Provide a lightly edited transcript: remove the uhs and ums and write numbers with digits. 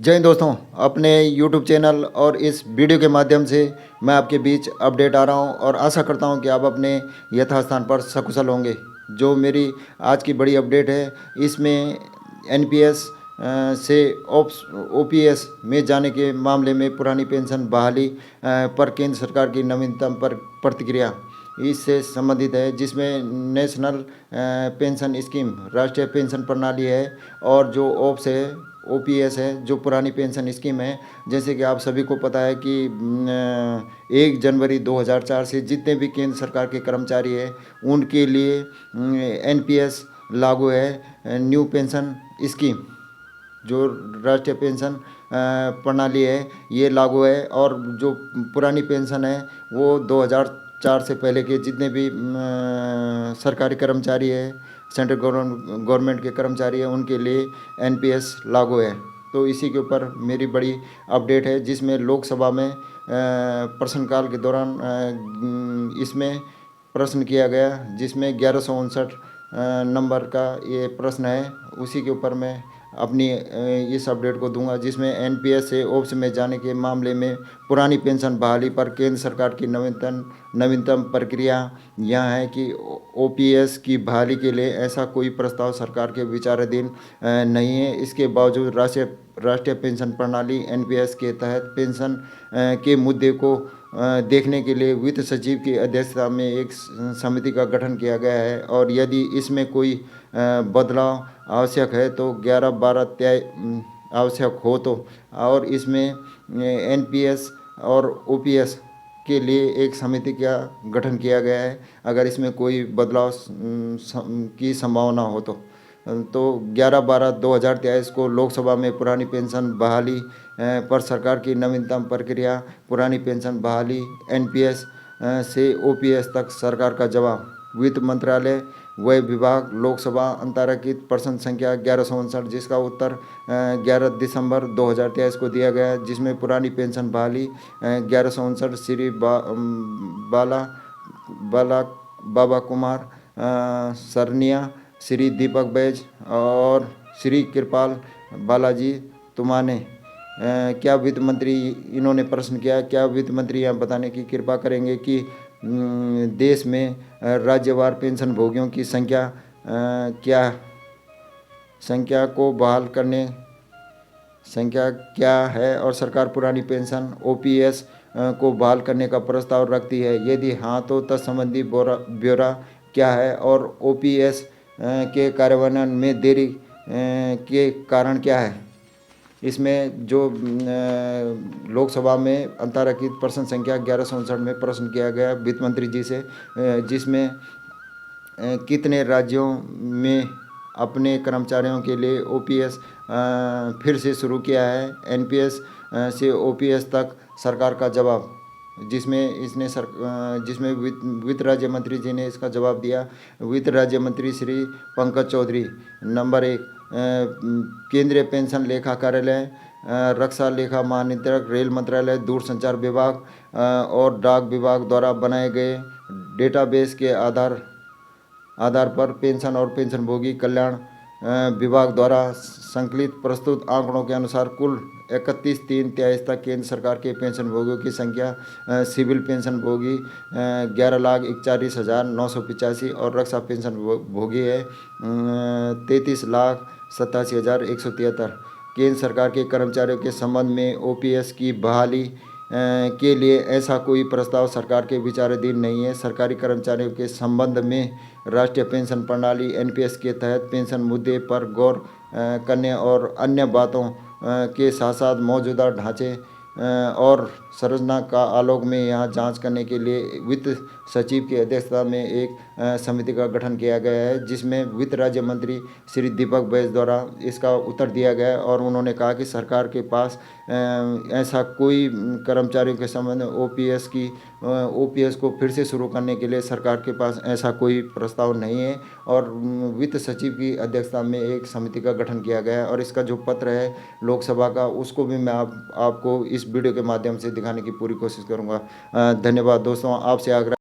जय हिंद दोस्तों, अपने YouTube चैनल और इस वीडियो के माध्यम से मैं आपके बीच अपडेट आ रहा हूं और आशा करता हूं कि आप अपने यथास्थान पर सकुशल होंगे। जो मेरी आज की बड़ी अपडेट है, इसमें NPS से OPS में जाने के मामले में पुरानी पेंशन बहाली पर केंद्र सरकार की नवीनतम पर प्रतिक्रिया इससे संबंधित है, जिसमें नेशनल पेंशन स्कीम राष्ट्रीय पेंशन प्रणाली है और जो ओप्स है OPS है जो पुरानी पेंशन स्कीम है। जैसे कि आप सभी को पता है कि 1 जनवरी 2004 से जितने भी केंद्र सरकार के कर्मचारी हैं उनके लिए NPS लागू है। न्यू पेंशन स्कीम जो राष्ट्रीय पेंशन प्रणाली है ये लागू है और जो पुरानी पेंशन है वो 2004 से पहले के जितने भी सरकारी कर्मचारी है, सेंट्रल गवर्नमेंट के कर्मचारी हैं, उनके लिए NPS लागू है। तो इसी के ऊपर मेरी बड़ी अपडेट है, जिसमें लोकसभा में प्रश्नकाल के दौरान इसमें प्रश्न किया गया, जिसमें 1159 नंबर का ये प्रश्न है। उसी के ऊपर मैं अपनी इस अपडेट को दूंगा, जिसमें NPS से OPS में जाने के मामले में पुरानी पेंशन बहाली पर केंद्र सरकार की नवीनतम प्रक्रिया यह है कि OPS की बहाली के लिए ऐसा कोई प्रस्ताव सरकार के विचाराधीन नहीं है। इसके बावजूद राष्ट्रीय पेंशन प्रणाली NPS के तहत पेंशन के मुद्दे को देखने के लिए वित्त सचिव की अध्यक्षता में एक समिति का गठन किया गया है और यदि इसमें कोई बदलाव आवश्यक है तो 11-12 तय आवश्यक हो तो, और इसमें NPS और OPS के लिए एक समिति का गठन किया गया है अगर इसमें कोई बदलाव की संभावना हो तो 11/12/2023 को लोकसभा में पुरानी पेंशन बहाली पर सरकार की नवीनतम प्रक्रिया पुरानी पेंशन बहाली NPS से OPS तक सरकार का जवाब। वित्त मंत्रालय वह विभाग लोकसभा अंतरंगित प्रश्न संख्या 1159 जिसका उत्तर 11 दिसंबर 2023 को दिया गया, जिसमें पुरानी पेंशन बहाली 1159 श्री बाबा कुमार सरनिया, श्री दीपक बैज और श्री कृपाल बालाजी तुमाने क्या वित्त मंत्री इन्होंने प्रश्न किया, क्या वित्त मंत्री यह बताने की कृपा करेंगे कि देश में राज्यवार पेंशन भोगियों की संख्या को बहाल करने संख्या क्या है और सरकार पुरानी पेंशन OPS को बहाल करने का प्रस्ताव रखती है, यदि हाँ तो तत्संबंधी ब्यौरा क्या है और OPS के कार्यान्वयन में देरी के कारण क्या है। इसमें जो लोकसभा में अंतरंगित प्रश्न संख्या 1159 में प्रश्न किया गया वित्त मंत्री जी से, जिसमें कितने राज्यों में अपने कर्मचारियों के लिए OPS फिर से शुरू किया है, NPS से OPS तक सरकार का जवाब, जिसमें वित्त राज्य मंत्री जी ने इसका जवाब दिया। वित्त राज्य मंत्री श्री पंकज चौधरी नंबर 1 केंद्रीय पेंशन लेखा कार्यालय, रक्षा लेखा महानिदेशक, रेल मंत्रालय, दूरसंचार विभाग और डाक विभाग द्वारा बनाए गए डेटाबेस के आधार पर पेंशन और पेंशनभोगी कल्याण विभाग द्वारा संकलित प्रस्तुत आंकड़ों के अनुसार कुल 31/3/23 तक केंद्र सरकार के पेंशनभोगियों की संख्या सिविल पेंशनभोगी 11,41,985 और रक्षा पेंशनभोगी है 33,87,173। केंद्र सरकार के कर्मचारियों के संबंध में OPS की बहाली के लिए ऐसा कोई प्रस्ताव सरकार के विचाराधीन नहीं है। सरकारी कर्मचारियों के संबंध में राष्ट्रीय पेंशन प्रणाली NPS के तहत पेंशन मुद्दे पर गौर करने और अन्य बातों के साथ साथ मौजूदा ढांचे और संरचना का आलोक में यहाँ जांच करने के लिए वित्त सचिव की अध्यक्षता में एक समिति का गठन किया गया है, जिसमें वित्त राज्य मंत्री श्री दीपक बैज द्वारा इसका उत्तर दिया गया और उन्होंने कहा कि सरकार के पास ऐसा कोई कर्मचारियों के संबंध OPS को फिर से शुरू करने के लिए सरकार के पास ऐसा कोई प्रस्ताव नहीं है और वित्त सचिव की अध्यक्षता में एक समिति का गठन किया गया है और इसका जो पत्र है लोकसभा का उसको भी मैं आपको इस वीडियो के माध्यम से दिखाने की पूरी कोशिश करूंगा। धन्यवाद दोस्तों, आपसे आग्रह